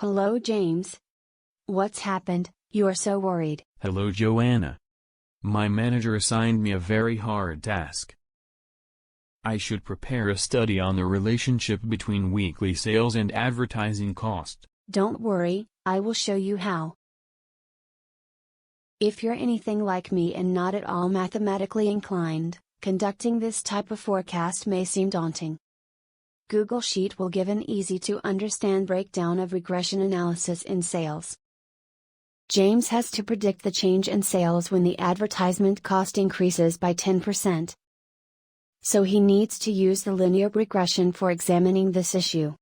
Hello James. What's happened, you are so worried? Hello Joanna. My manager assigned me a very hard task. I should prepare a study on the relationship between weekly sales and advertising cost. Don't worry, I will show you how. If you're anything like me and not at all mathematically inclined, conducting this type of forecast may seem daunting. Google Sheet will give an easy-to-understand breakdown of regression analysis in sales. James has to predict the change in sales when the advertisement cost increases by 10%. So he needs to use the linear regression for examining this issue.